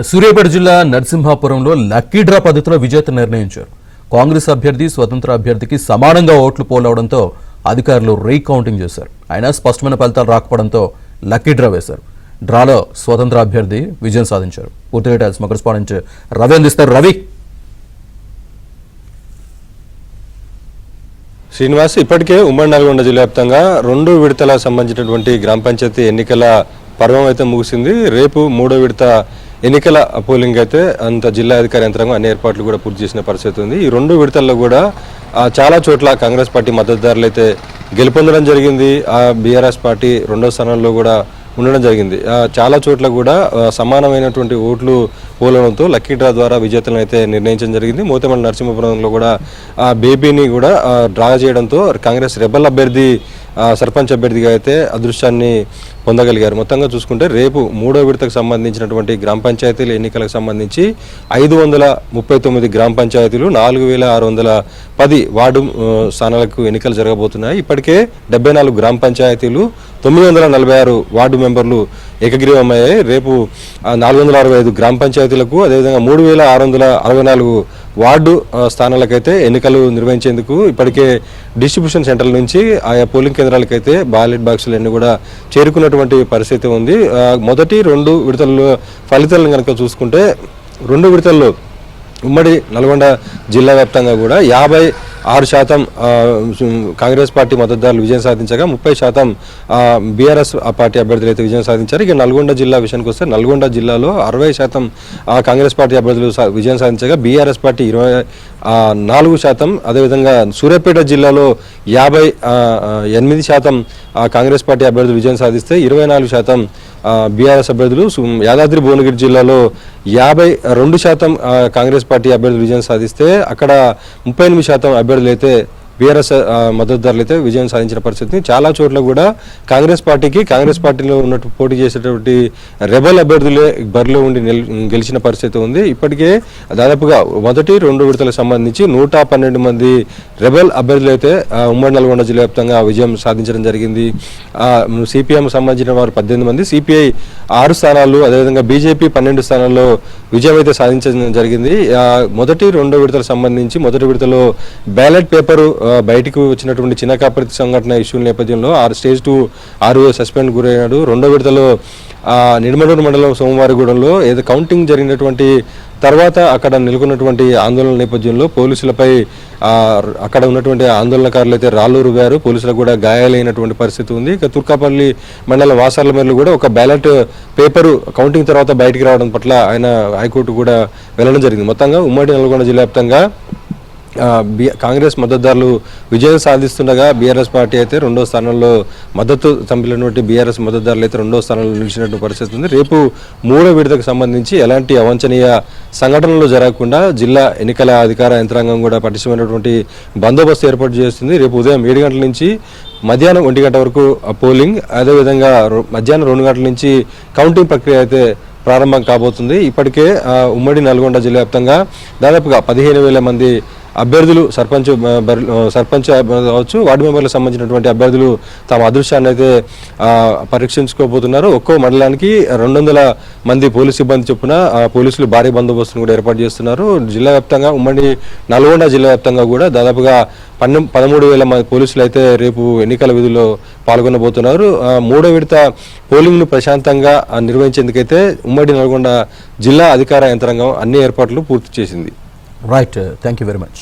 సూర్యాపేట జిల్లా నరసింహాపురంలో lucky draw పద్ధతిలో విజేత నిర్ణయించారు. కాంగ్రెస్ అభ్యర్థి స్వతంత్ర అభ్యర్థికి సమానంగా ఓట్లు పోలవడంతో అధికారులు రీకౌంటింగ్ చేశారు. అయినా స్పష్టమైన ఫలితాలు రాకపోవడంతో లక్కీ డ్రా వేశారు. డ్రాలో స్వతంత్ర అభ్యర్థి విజయం సాధించారు. పూర్తి డీటెయిల్స్ మా కరెస్పాండెంట్ రవి అందిస్తారు. రవి. శ్రీనివాస్, ఇప్పటికే ఉమ్మడి నల్గొండ జిల్లా వ్యాప్తంగా 2 విడతల సంబంధించినటువంటి గ్రామ పంచాయతీ ఎన్నికల పర్వం అయితే ముగిసింది. రేపు 3వ విడత ఎన్నికల పోలింగ్ అయితే అంత జిల్లా అధికార యంత్రాంగం అన్ని ఏర్పాట్లు కూడా పూర్తి చేసిన పరిస్థితి ఉంది. ఈ 2 విడతల్లో కూడా చాలా చోట్ల కాంగ్రెస్ పార్టీ మద్దతుదారులు అయితే గెలుపొందడం జరిగింది. బీఆర్ఎస్ పార్టీ 2వ స్థానంలో కూడా ఉండడం జరిగింది. చాలా చోట్ల కూడా సమానమైనటువంటి ఓట్లు పోలడంతో లక్కీ డ్రా ద్వారా విజేతలను అయితే నిర్ణయించడం జరిగింది. మోతేమల్ నరసింహపురంలో కూడా బేబీని కూడా డ్రా చేయడంతో కాంగ్రెస్ రెబల్ అభ్యర్థి సర్పంచ్ అభ్యర్థిగా అయితే అదృష్టాన్ని పొందగలిగారు. మొత్తంగా చూసుకుంటే రేపు 3వ విడతకు సంబంధించినటువంటి గ్రామ పంచాయతీల ఎన్నికలకు సంబంధించి 539 గ్రామ పంచాయతీలు 4610 వార్డు స్థానాలకు ఎన్నికలు జరగబోతున్నాయి. ఇప్పటికే 74 గ్రామ పంచాయతీలు 946 వార్డు మెంబర్లు ఏకగ్రీవమయ్యాయి. రేపు 465 గ్రామ పంచాయతీలకు అదేవిధంగా 3664 వార్డు స్థానాలకైతే ఎన్నికలు నిర్వహించేందుకు ఇప్పటికే డిస్ట్రిబ్యూషన్ సెంటర్ల నుంచి ఆయా పోలింగ్ కేంద్రాలకైతే బ్యాలెట్ బాక్సులు అన్ని కూడా చేరుకున్నటువంటి పరిస్థితి ఉంది. మొదటి 2 విడతల్లో ఫలితాలను కనుక చూసుకుంటే 2 విడతల్లో ఉమ్మడి నల్గొండ జిల్లా వ్యాప్తంగా కూడా 56% కాంగ్రెస్ పార్టీ మద్దతుదారులు విజయం సాధించగా 30% బీఆర్ఎస్ పార్టీ అభ్యర్థులు అయితే విజయం సాధించారు. ఇక నల్గొండ జిల్లా విషయానికి వస్తే నల్గొండ జిల్లాలో 60% కాంగ్రెస్ పార్టీ అభ్యర్థులు విజయం సాధించగా బీఆర్ఎస్ పార్టీ 24%, అదేవిధంగా సూర్యాపేట జిల్లాలో 58% కాంగ్రెస్ పార్టీ అభ్యర్థులు విజయం సాధిస్తే 24% బీఆర్ఎస్ అభ్యర్థులు, యాదాద్రి భువనగిరి జిల్లాలో 52% కాంగ్రెస్ పార్టీ అభ్యర్థులు విజయం సాధిస్తే అక్కడ 38% అభ్యర్థులు అయితే బీఆర్ఎస్ మద్దతుదారులు అయితే విజయం సాధించిన పరిస్థితి. చాలా చోట్ల కూడా కాంగ్రెస్ పార్టీలో ఉన్నట్టు పోటీ చేసేటువంటి రెబల్ అభ్యర్థులే బరిలో ఉండి గెలిచిన పరిస్థితి ఉంది. ఇప్పటికే దాదాపుగా మొదటి 2 విడతలకు సంబంధించి 112 మంది రెబల్ అభ్యర్థులు అయితే ఉమ్మడి నల్గొండ జిల్లా వ్యాప్తంగా విజయం సాధించడం జరిగింది. సిపిఎం సంబంధించిన వారు 18 మంది, సిపిఐ 6 స్థానాలు, అదేవిధంగా బీజేపీ 12 స్థానాల్లో విజయం అయితే సాధించడం జరిగింది. మొదటి 2 విడతలకు సంబంధించి మొదటి విడతలో బ్యాలెట్ పేపరు బయటకు వచ్చినటువంటి చిన్న కాపరి సంఘటన ఇష్యూల నేపథ్యంలో స్టేజ్ 2 RO సస్పెండ్ గురైనాడు. 2వ విడతలో నిడమనూరు మండలం సోమవారిగూడెంలో ఏదో కౌంటింగ్ జరిగినటువంటి తర్వాత అక్కడ నెలకొన్నటువంటి ఆందోళన నేపథ్యంలో పోలీసులపై అక్కడ ఉన్నటువంటి ఆందోళనకారులు అయితే రాళ్లు రువ్వారు. పోలీసులకు కూడా గాయాలైనటువంటి పరిస్థితి ఉంది. ఇక తుర్కాపల్లి మండలం వాసార్లమేర్లు కూడా ఒక బ్యాలెట్ పేపరు కౌంటింగ్ తర్వాత బయటికి రావడం పట్ల ఆయన హైకోర్టు కూడా వెళ్ళడం జరిగింది. మొత్తంగా ఉమ్మడి నల్గొండ జిల్లా వ్యాప్తంగా కాంగ్రెస్ మద్దతుదారులు విజయం సాధిస్తుండగా బీఆర్ఎస్ పార్టీ అయితే 2వ స్థానంలో మద్దతు చంపినటువంటి బీఆర్ఎస్ మద్దతుదారులు అయితే 2వ స్థానంలో నిలిచినటువంటి పరిస్థితి ఉంది. రేపు 3వ విడతకు సంబంధించి ఎలాంటి అవాంఛనీయ సంఘటనలు జరగకుండా జిల్లా ఎన్నికల అధికార యంత్రాంగం కూడా పటిష్టమైనటువంటి బందోబస్తు ఏర్పాటు చేస్తుంది. రేపు ఉదయం 7 గంటల నుంచి మధ్యాహ్నం 1 గంట వరకు పోలింగ్, అదేవిధంగా మధ్యాహ్నం 2 గంటల నుంచి కౌంటింగ్ ప్రక్రియ అయితే ప్రారంభం కాబోతుంది. ఇప్పటికే ఉమ్మడి నల్గొండ జిల్లా వ్యాప్తంగా దాదాపుగా 15,000 మంది అభ్యర్థులు సర్పంచ్ కావచ్చు, వార్డు మెంబర్లకు సంబంధించినటువంటి అభ్యర్థులు తమ అదృష్టాన్ని అయితే పరీక్షించుకోబోతున్నారు. ఒక్కో మండలానికి 200 మంది పోలీసు సిబ్బంది చొప్పున పోలీసులు భారీ బందోబస్తును కూడా ఏర్పాటు చేస్తున్నారు. జిల్లా వ్యాప్తంగా ఉమ్మడి నల్గొండ జిల్లా వ్యాప్తంగా కూడా దాదాపుగా 13,000 మంది పోలీసులు అయితే రేపు ఎన్నికల విధుల్లో పాల్గొనబోతున్నారు. 3వ విడత పోలింగ్ను ప్రశాంతంగా నిర్వహించేందుకైతే ఉమ్మడి నల్గొండ జిల్లా అధికార యంత్రాంగం అన్ని ఏర్పాట్లు పూర్తి చేసింది. Right, thank you very much.